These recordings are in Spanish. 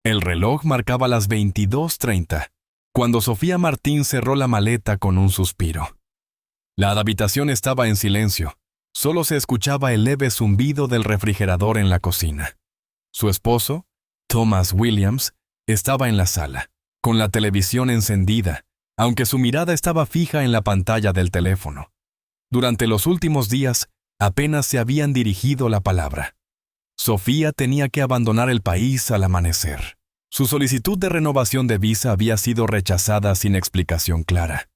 El reloj marcaba las 22:30, cuando Sofía Martín cerró la maleta con un suspiro. La habitación estaba en silencio. Solo se escuchaba el leve zumbido del refrigerador en la cocina. Su esposo, Thomas Williams, estaba en la sala, con la televisión encendida, aunque su mirada estaba fija en la pantalla del teléfono. Durante los últimos días, apenas se habían dirigido la palabra. Sofía tenía que abandonar el país al amanecer. Su solicitud de renovación de visa había sido rechazada sin explicación clara.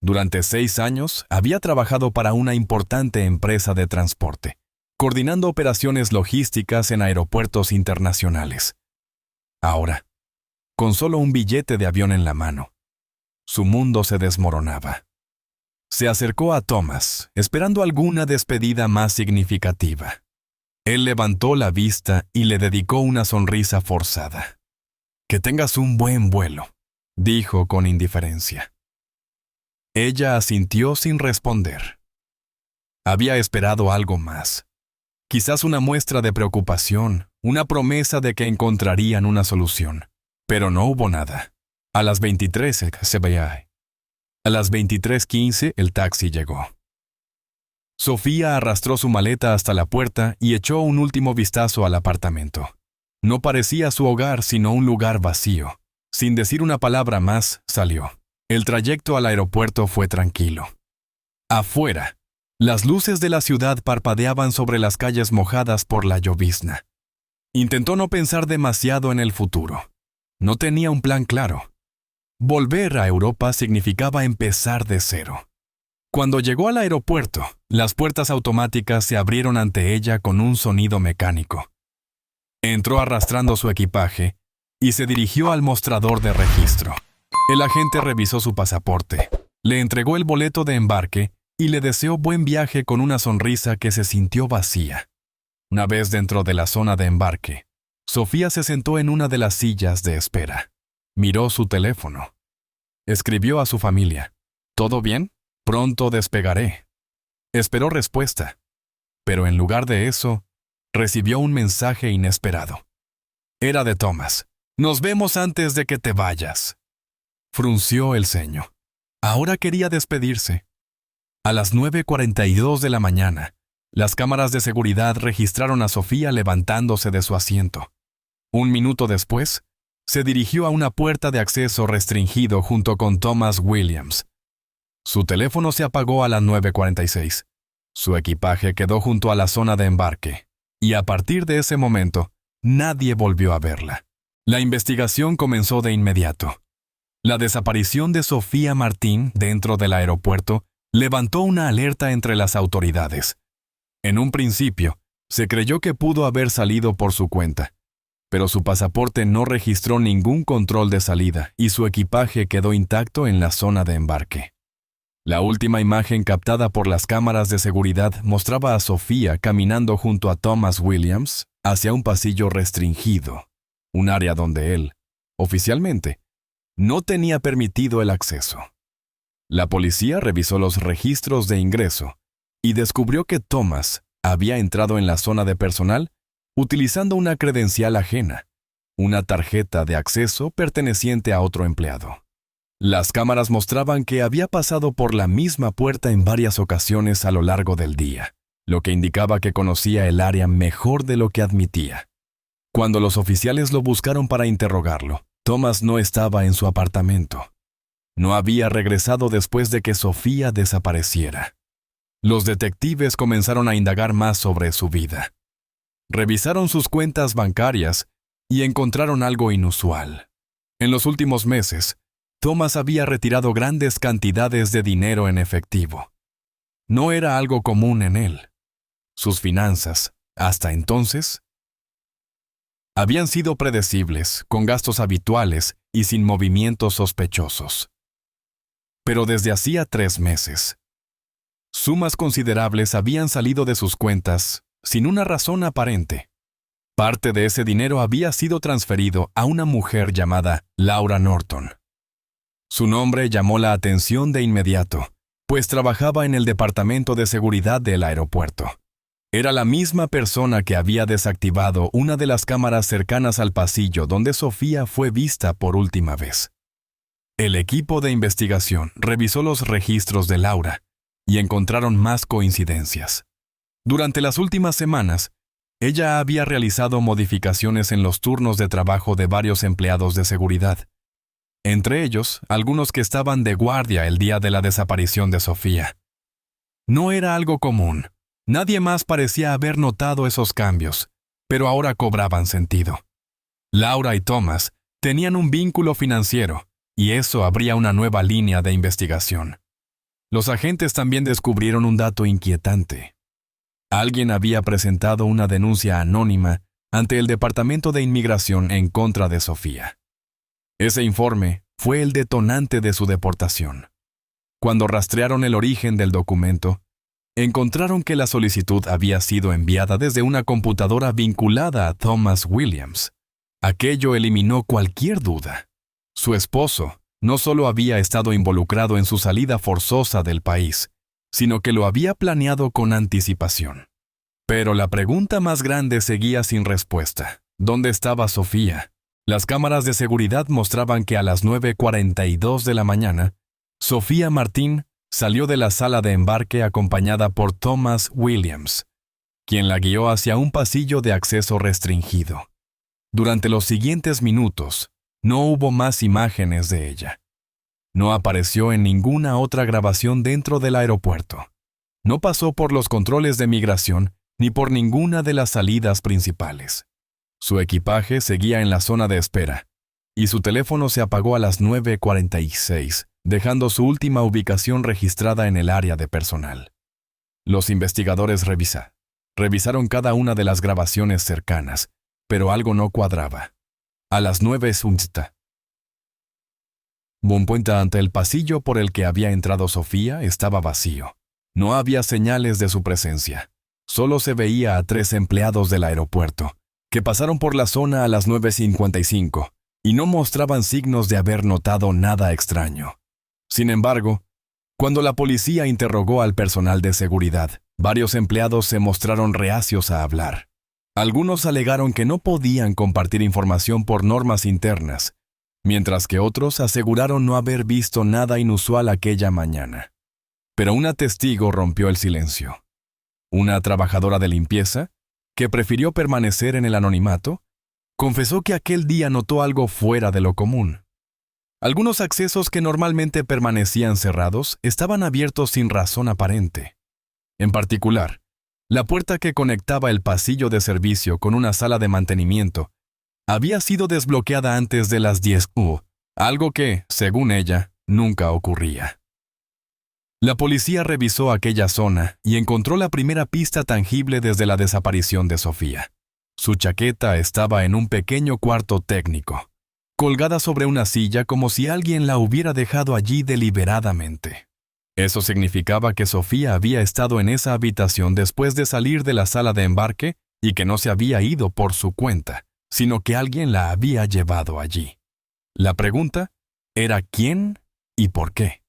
Durante 6 años, había trabajado para una importante empresa de transporte, coordinando operaciones logísticas en aeropuertos internacionales. Ahora, con solo un billete de avión en la mano, su mundo se desmoronaba. Se acercó a Thomas, esperando alguna despedida más significativa. Él levantó la vista y le dedicó una sonrisa forzada. «Que tengas un buen vuelo», dijo con indiferencia. Ella asintió sin responder. Había esperado algo más. Quizás una muestra de preocupación, una promesa de que encontrarían una solución. Pero no hubo nada. A las 23 se veía. A las 23:15 el taxi llegó. Sofía arrastró su maleta hasta la puerta y echó un último vistazo al apartamento. No parecía su hogar sino un lugar vacío. Sin decir una palabra más, salió. El trayecto al aeropuerto fue tranquilo. Afuera, las luces de la ciudad parpadeaban sobre las calles mojadas por la llovizna. Intentó no pensar demasiado en el futuro. No tenía un plan claro. Volver a Europa significaba empezar de cero. Cuando llegó al aeropuerto, las puertas automáticas se abrieron ante ella con un sonido mecánico. Entró arrastrando su equipaje y se dirigió al mostrador de registro. El agente revisó su pasaporte, le entregó el boleto de embarque y le deseó buen viaje con una sonrisa que se sintió vacía. Una vez dentro de la zona de embarque, Sofía se sentó en una de las sillas de espera. Miró su teléfono. Escribió a su familia. «¿Todo bien? Pronto despegaré». Esperó respuesta, pero en lugar de eso, recibió un mensaje inesperado. Era de Thomas. «Nos vemos antes de que te vayas». Frunció el ceño. Ahora quería despedirse. A las 9:42 de la mañana, las cámaras de seguridad registraron a Sofía levantándose de su asiento. Un minuto después, se dirigió a una puerta de acceso restringido junto con Thomas Williams. Su teléfono se apagó a las 9:46. Su equipaje quedó junto a la zona de embarque, y a partir de ese momento, nadie volvió a verla. La investigación comenzó de inmediato. La desaparición de Sofía Martín dentro del aeropuerto levantó una alerta entre las autoridades. En un principio, se creyó que pudo haber salido por su cuenta, pero su pasaporte no registró ningún control de salida y su equipaje quedó intacto en la zona de embarque. La última imagen captada por las cámaras de seguridad mostraba a Sofía caminando junto a Thomas Williams hacia un pasillo restringido, un área donde él, oficialmente, no tenía permitido el acceso. La policía revisó los registros de ingreso y descubrió que Thomas había entrado en la zona de personal utilizando una credencial ajena, una tarjeta de acceso perteneciente a otro empleado. Las cámaras mostraban que había pasado por la misma puerta en varias ocasiones a lo largo del día, lo que indicaba que conocía el área mejor de lo que admitía. Cuando los oficiales lo buscaron para interrogarlo, Thomas no estaba en su apartamento. No había regresado después de que Sofía desapareciera. Los detectives comenzaron a indagar más sobre su vida. Revisaron sus cuentas bancarias y encontraron algo inusual. En los últimos meses, Thomas había retirado grandes cantidades de dinero en efectivo. No era algo común en él. Sus finanzas, hasta entonces, habían sido predecibles, con gastos habituales y sin movimientos sospechosos. Pero desde hacía 3 meses, sumas considerables habían salido de sus cuentas sin una razón aparente. Parte de ese dinero había sido transferido a una mujer llamada Laura Norton. Su nombre llamó la atención de inmediato, pues trabajaba en el departamento de seguridad del aeropuerto. Era la misma persona que había desactivado una de las cámaras cercanas al pasillo donde Sofía fue vista por última vez. El equipo de investigación revisó los registros de Laura y encontraron más coincidencias. Durante las últimas semanas, ella había realizado modificaciones en los turnos de trabajo de varios empleados de seguridad, entre ellos algunos que estaban de guardia el día de la desaparición de Sofía. No era algo común. Nadie más parecía haber notado esos cambios, pero ahora cobraban sentido. Laura y Thomas tenían un vínculo financiero, y eso abría una nueva línea de investigación. Los agentes también descubrieron un dato inquietante. Alguien había presentado una denuncia anónima ante el Departamento de Inmigración en contra de Sofía. Ese informe fue el detonante de su deportación. Cuando rastrearon el origen del documento, encontraron que la solicitud había sido enviada desde una computadora vinculada a Thomas Williams. Aquello eliminó cualquier duda. Su esposo no solo había estado involucrado en su salida forzosa del país, sino que lo había planeado con anticipación. Pero la pregunta más grande seguía sin respuesta. ¿Dónde estaba Sofía? Las cámaras de seguridad mostraban que a las 9:42 de la mañana, Sofía Martín salió de la sala de embarque acompañada por Thomas Williams, quien la guió hacia un pasillo de acceso restringido. Durante los siguientes minutos, no hubo más imágenes de ella. No apareció en ninguna otra grabación dentro del aeropuerto. No pasó por los controles de migración ni por ninguna de las salidas principales. Su equipaje seguía en la zona de espera, y su teléfono se apagó a las 9:46, dejando su última ubicación registrada en el área de personal. Los investigadores revisaron cada una de las grabaciones cercanas, pero algo no cuadraba. A las 9:00, un puente ante el pasillo por el que había entrado Sofía estaba vacío. No había señales de su presencia. Solo se veía a 3 empleados del aeropuerto, que pasaron por la zona a las 9:55 y no mostraban signos de haber notado nada extraño. Sin embargo, cuando la policía interrogó al personal de seguridad, varios empleados se mostraron reacios a hablar. Algunos alegaron que no podían compartir información por normas internas, mientras que otros aseguraron no haber visto nada inusual aquella mañana. Pero una testigo rompió el silencio. Una trabajadora de limpieza, que prefirió permanecer en el anonimato, confesó que aquel día notó algo fuera de lo común. Algunos accesos que normalmente permanecían cerrados estaban abiertos sin razón aparente. En particular, la puerta que conectaba el pasillo de servicio con una sala de mantenimiento había sido desbloqueada antes de las 10 u, algo que, según ella, nunca ocurría. La policía revisó aquella zona y encontró la primera pista tangible desde la desaparición de Sofía. Su chaqueta estaba en un pequeño cuarto técnico, colgada sobre una silla como si alguien la hubiera dejado allí deliberadamente. Eso significaba que Sofía había estado en esa habitación después de salir de la sala de embarque y que no se había ido por su cuenta, sino que alguien la había llevado allí. La pregunta era ¿quién y por qué?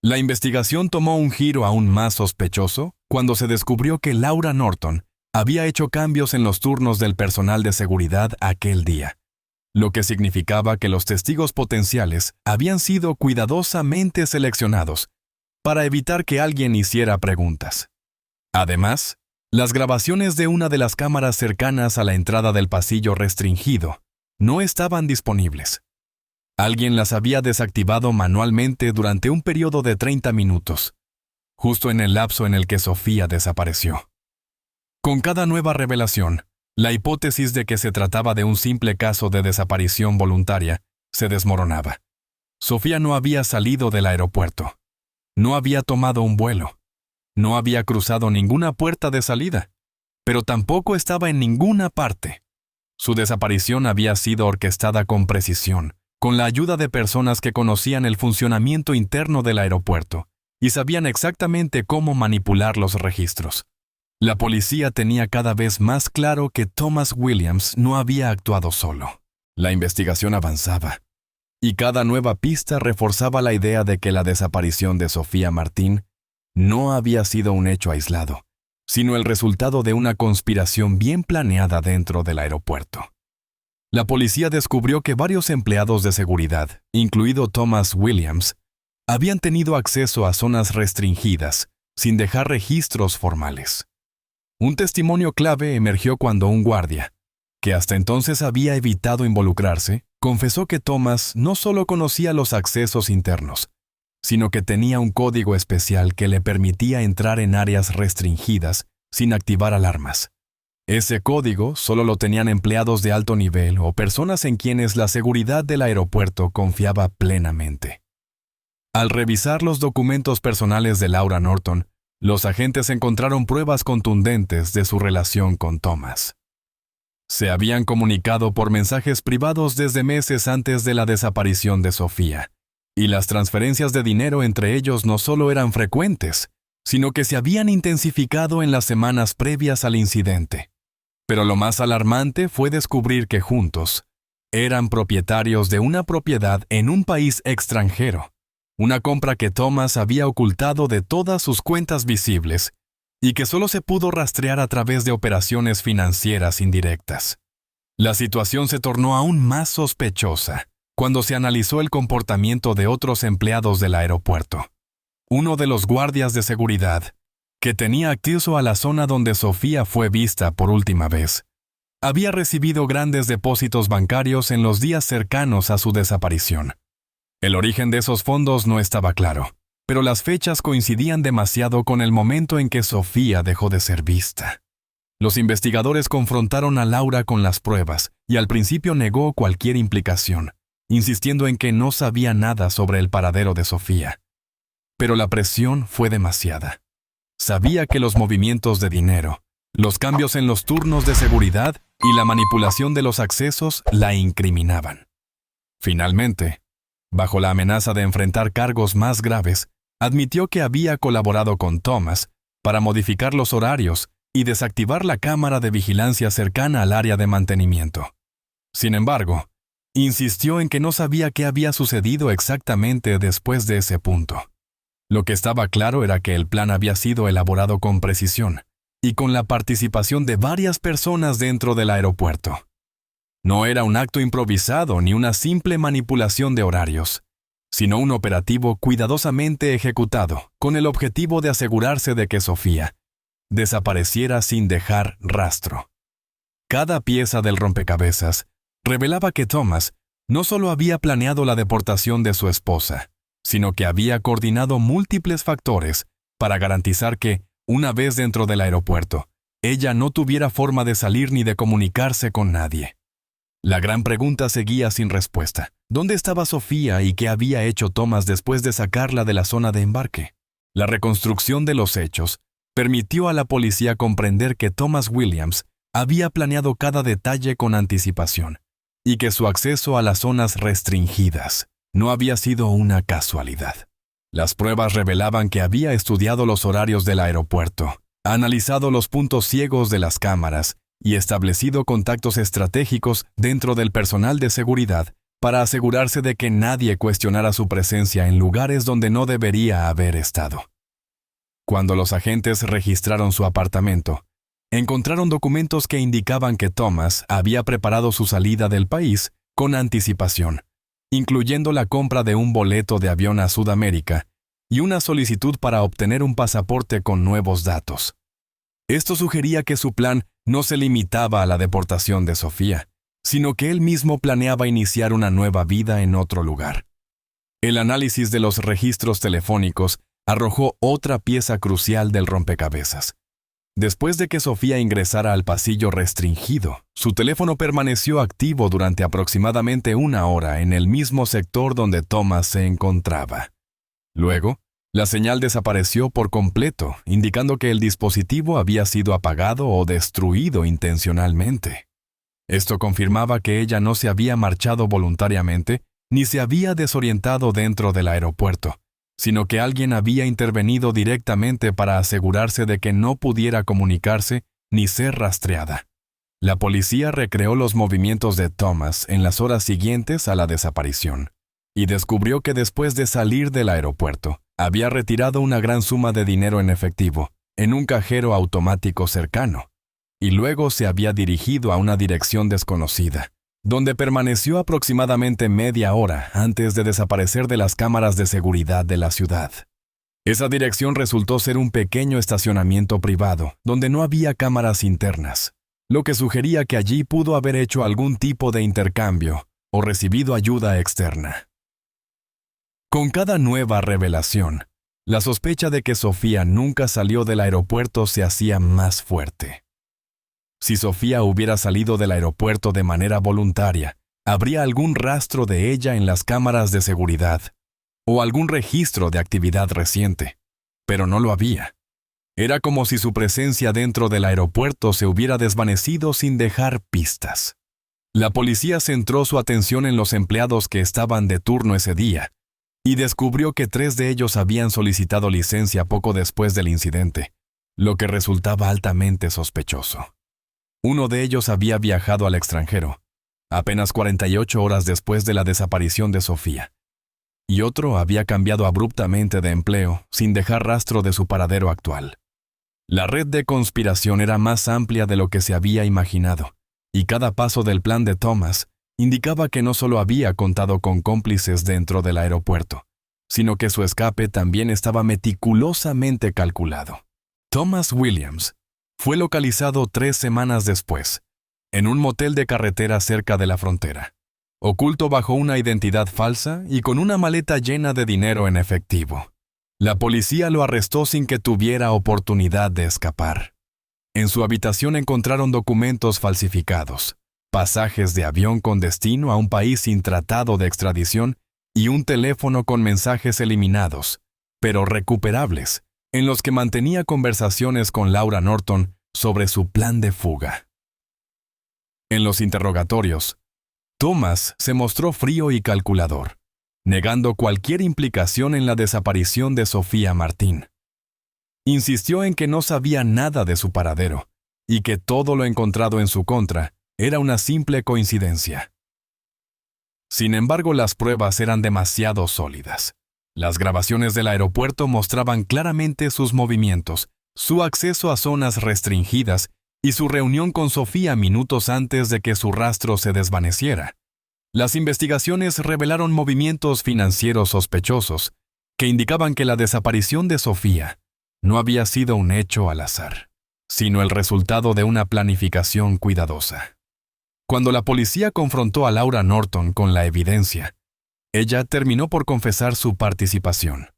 La investigación tomó un giro aún más sospechoso cuando se descubrió que Laura Norton había hecho cambios en los turnos del personal de seguridad aquel día, lo que significaba que los testigos potenciales habían sido cuidadosamente seleccionados para evitar que alguien hiciera preguntas. Además, las grabaciones de una de las cámaras cercanas a la entrada del pasillo restringido no estaban disponibles. Alguien las había desactivado manualmente durante un periodo de 30 minutos, justo en el lapso en el que Sofía desapareció. Con cada nueva revelación, la hipótesis de que se trataba de un simple caso de desaparición voluntaria se desmoronaba. Sofía no había salido del aeropuerto. No había tomado un vuelo. No había cruzado ninguna puerta de salida, pero tampoco estaba en ninguna parte. Su desaparición había sido orquestada con precisión, con la ayuda de personas que conocían el funcionamiento interno del aeropuerto y sabían exactamente cómo manipular los registros. La policía tenía cada vez más claro que Thomas Williams no había actuado solo. La investigación avanzaba, y cada nueva pista reforzaba la idea de que la desaparición de Sofía Martín no había sido un hecho aislado, sino el resultado de una conspiración bien planeada dentro del aeropuerto. La policía descubrió que varios empleados de seguridad, incluido Thomas Williams, habían tenido acceso a zonas restringidas, sin dejar registros formales. Un testimonio clave emergió cuando un guardia, que hasta entonces había evitado involucrarse, confesó que Thomas no solo conocía los accesos internos, sino que tenía un código especial que le permitía entrar en áreas restringidas sin activar alarmas. Ese código solo lo tenían empleados de alto nivel o personas en quienes la seguridad del aeropuerto confiaba plenamente. Al revisar los documentos personales de Laura Norton, los agentes encontraron pruebas contundentes de su relación con Thomas. Se habían comunicado por mensajes privados desde meses antes de la desaparición de Sofía, y las transferencias de dinero entre ellos no solo eran frecuentes, sino que se habían intensificado en las semanas previas al incidente. Pero lo más alarmante fue descubrir que juntos eran propietarios de una propiedad en un país extranjero, una compra que Thomas había ocultado de todas sus cuentas visibles y que solo se pudo rastrear a través de operaciones financieras indirectas. La situación se tornó aún más sospechosa cuando se analizó el comportamiento de otros empleados del aeropuerto. Uno de los guardias de seguridad, que tenía acceso a la zona donde Sofía fue vista por última vez, había recibido grandes depósitos bancarios en los días cercanos a su desaparición. El origen de esos fondos no estaba claro, pero las fechas coincidían demasiado con el momento en que Sofía dejó de ser vista. Los investigadores confrontaron a Laura con las pruebas y al principio negó cualquier implicación, insistiendo en que no sabía nada sobre el paradero de Sofía. Pero la presión fue demasiada. Sabía que los movimientos de dinero, los cambios en los turnos de seguridad y la manipulación de los accesos la incriminaban. Finalmente, bajo la amenaza de enfrentar cargos más graves, admitió que había colaborado con Thomas para modificar los horarios y desactivar la cámara de vigilancia cercana al área de mantenimiento. Sin embargo, insistió en que no sabía qué había sucedido exactamente después de ese punto. Lo que estaba claro era que el plan había sido elaborado con precisión y con la participación de varias personas dentro del aeropuerto. No era un acto improvisado ni una simple manipulación de horarios, sino un operativo cuidadosamente ejecutado con el objetivo de asegurarse de que Sofía desapareciera sin dejar rastro. Cada pieza del rompecabezas revelaba que Thomas no solo había planeado la deportación de su esposa, sino que había coordinado múltiples factores para garantizar que, una vez dentro del aeropuerto, ella no tuviera forma de salir ni de comunicarse con nadie. La gran pregunta seguía sin respuesta. ¿Dónde estaba Sofía y qué había hecho Thomas después de sacarla de la zona de embarque? La reconstrucción de los hechos permitió a la policía comprender que Thomas Williams había planeado cada detalle con anticipación y que su acceso a las zonas restringidas no había sido una casualidad. Las pruebas revelaban que había estudiado los horarios del aeropuerto, analizado los puntos ciegos de las cámaras y establecido contactos estratégicos dentro del personal de seguridad para asegurarse de que nadie cuestionara su presencia en lugares donde no debería haber estado. Cuando los agentes registraron su apartamento, encontraron documentos que indicaban que Thomas había preparado su salida del país con anticipación, incluyendo la compra de un boleto de avión a Sudamérica y una solicitud para obtener un pasaporte con nuevos datos. Esto sugería que su plan no se limitaba a la deportación de Sofía, sino que él mismo planeaba iniciar una nueva vida en otro lugar. El análisis de los registros telefónicos arrojó otra pieza crucial del rompecabezas. Después de que Sofía ingresara al pasillo restringido, su teléfono permaneció activo durante aproximadamente 1 hora en el mismo sector donde Thomas se encontraba. Luego, la señal desapareció por completo, indicando que el dispositivo había sido apagado o destruido intencionalmente. Esto confirmaba que ella no se había marchado voluntariamente ni se había desorientado dentro del aeropuerto, sino que alguien había intervenido directamente para asegurarse de que no pudiera comunicarse ni ser rastreada. La policía recreó los movimientos de Thomas en las horas siguientes a la desaparición y descubrió que después de salir del aeropuerto, había retirado una gran suma de dinero en efectivo en un cajero automático cercano, y luego se había dirigido a una dirección desconocida, donde permaneció aproximadamente media hora antes de desaparecer de las cámaras de seguridad de la ciudad. Esa dirección resultó ser un pequeño estacionamiento privado, donde no había cámaras internas, lo que sugería que allí pudo haber hecho algún tipo de intercambio o recibido ayuda externa. Con cada nueva revelación, la sospecha de que Sofía nunca salió del aeropuerto se hacía más fuerte. Si Sofía hubiera salido del aeropuerto de manera voluntaria, habría algún rastro de ella en las cámaras de seguridad o algún registro de actividad reciente, pero no lo había. Era como si su presencia dentro del aeropuerto se hubiera desvanecido sin dejar pistas. La policía centró su atención en los empleados que estaban de turno ese día y descubrió que 3 de ellos habían solicitado licencia poco después del incidente, lo que resultaba altamente sospechoso. Uno de ellos había viajado al extranjero, apenas 48 horas después de la desaparición de Sofía, y otro había cambiado abruptamente de empleo sin dejar rastro de su paradero actual. La red de conspiración era más amplia de lo que se había imaginado, y cada paso del plan de Thomas indicaba que no solo había contado con cómplices dentro del aeropuerto, sino que su escape también estaba meticulosamente calculado. Thomas Williams fue localizado 3 semanas después, en un motel de carretera cerca de la frontera, oculto bajo una identidad falsa y con una maleta llena de dinero en efectivo. La policía lo arrestó sin que tuviera oportunidad de escapar. En su habitación encontraron documentos falsificados, pasajes de avión con destino a un país sin tratado de extradición y un teléfono con mensajes eliminados, pero recuperables, en los que mantenía conversaciones con Laura Norton sobre su plan de fuga. En los interrogatorios, Thomas se mostró frío y calculador, negando cualquier implicación en la desaparición de Sofía Martín. Insistió en que no sabía nada de su paradero y que todo lo encontrado en su contra era una simple coincidencia. Sin embargo, las pruebas eran demasiado sólidas. Las grabaciones del aeropuerto mostraban claramente sus movimientos, su acceso a zonas restringidas y su reunión con Sofía minutos antes de que su rastro se desvaneciera. Las investigaciones revelaron movimientos financieros sospechosos que indicaban que la desaparición de Sofía no había sido un hecho al azar, sino el resultado de una planificación cuidadosa. Cuando la policía confrontó a Laura Norton con la evidencia, ella terminó por confesar su participación.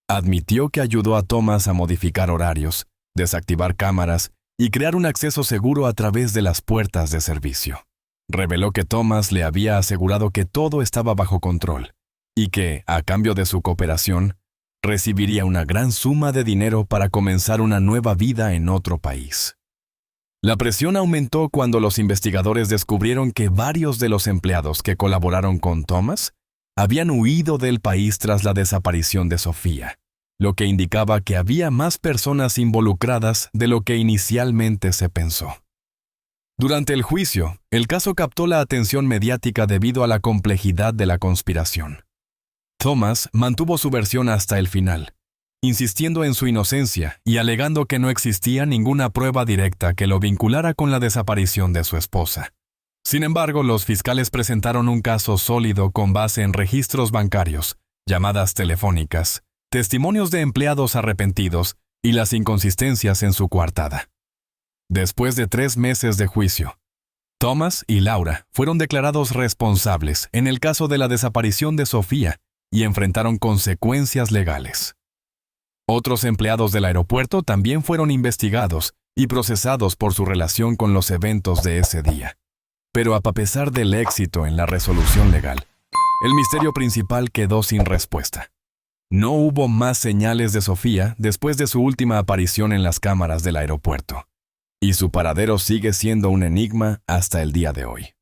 Admitió que ayudó a Thomas a modificar horarios, desactivar cámaras y crear un acceso seguro a través de las puertas de servicio. Reveló que Thomas le había asegurado que todo estaba bajo control y que, a cambio de su cooperación, recibiría una gran suma de dinero para comenzar una nueva vida en otro país. La presión aumentó cuando los investigadores descubrieron que varios de los empleados que colaboraron con Thomas habían huido del país tras la desaparición de Sofía, lo que indicaba que había más personas involucradas de lo que inicialmente se pensó. Durante el juicio, el caso captó la atención mediática debido a la complejidad de la conspiración. Thomas mantuvo su versión hasta el final, insistiendo en su inocencia y alegando que no existía ninguna prueba directa que lo vinculara con la desaparición de su esposa. Sin embargo, los fiscales presentaron un caso sólido con base en registros bancarios, llamadas telefónicas, testimonios de empleados arrepentidos y las inconsistencias en su coartada. Después de 3 meses de juicio, Thomas y Laura fueron declarados responsables en el caso de la desaparición de Sofía y enfrentaron consecuencias legales. Otros empleados del aeropuerto también fueron investigados y procesados por su relación con los eventos de ese día. Pero a pesar del éxito en la resolución legal, el misterio principal quedó sin respuesta. No hubo más señales de Sofía después de su última aparición en las cámaras del aeropuerto, y su paradero sigue siendo un enigma hasta el día de hoy.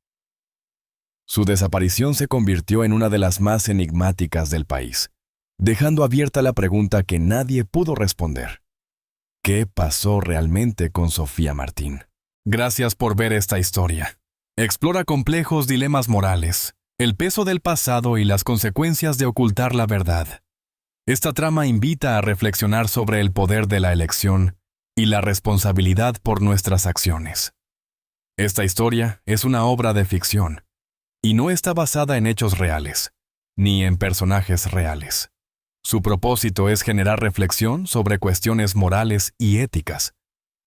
Su desaparición se convirtió en una de las más enigmáticas del país, dejando abierta la pregunta que nadie pudo responder. ¿Qué pasó realmente con Sofía Martín? Gracias por ver esta historia. Explora complejos dilemas morales, el peso del pasado y las consecuencias de ocultar la verdad. Esta trama invita a reflexionar sobre el poder de la elección y la responsabilidad por nuestras acciones. Esta historia es una obra de ficción y no está basada en hechos reales, ni en personajes reales. Su propósito es generar reflexión sobre cuestiones morales y éticas,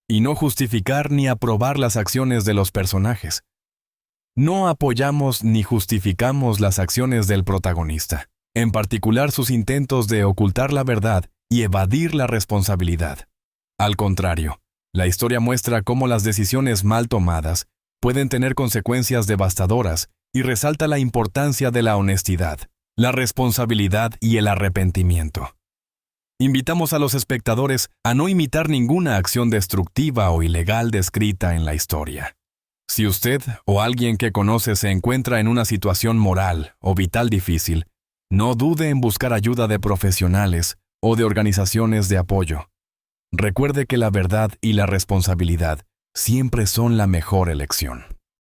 y no justificar ni aprobar las acciones de los personajes. No apoyamos ni justificamos las acciones del protagonista, en particular sus intentos de ocultar la verdad y evadir la responsabilidad. Al contrario, la historia muestra cómo las decisiones mal tomadas pueden tener consecuencias devastadoras y resalta la importancia de la honestidad, la responsabilidad y el arrepentimiento. Invitamos a los espectadores a no imitar ninguna acción destructiva o ilegal descrita en la historia. Si usted o alguien que conoce se encuentra en una situación moral o vital difícil, no dude en buscar ayuda de profesionales o de organizaciones de apoyo. Recuerde que la verdad y la responsabilidad siempre son la mejor elección.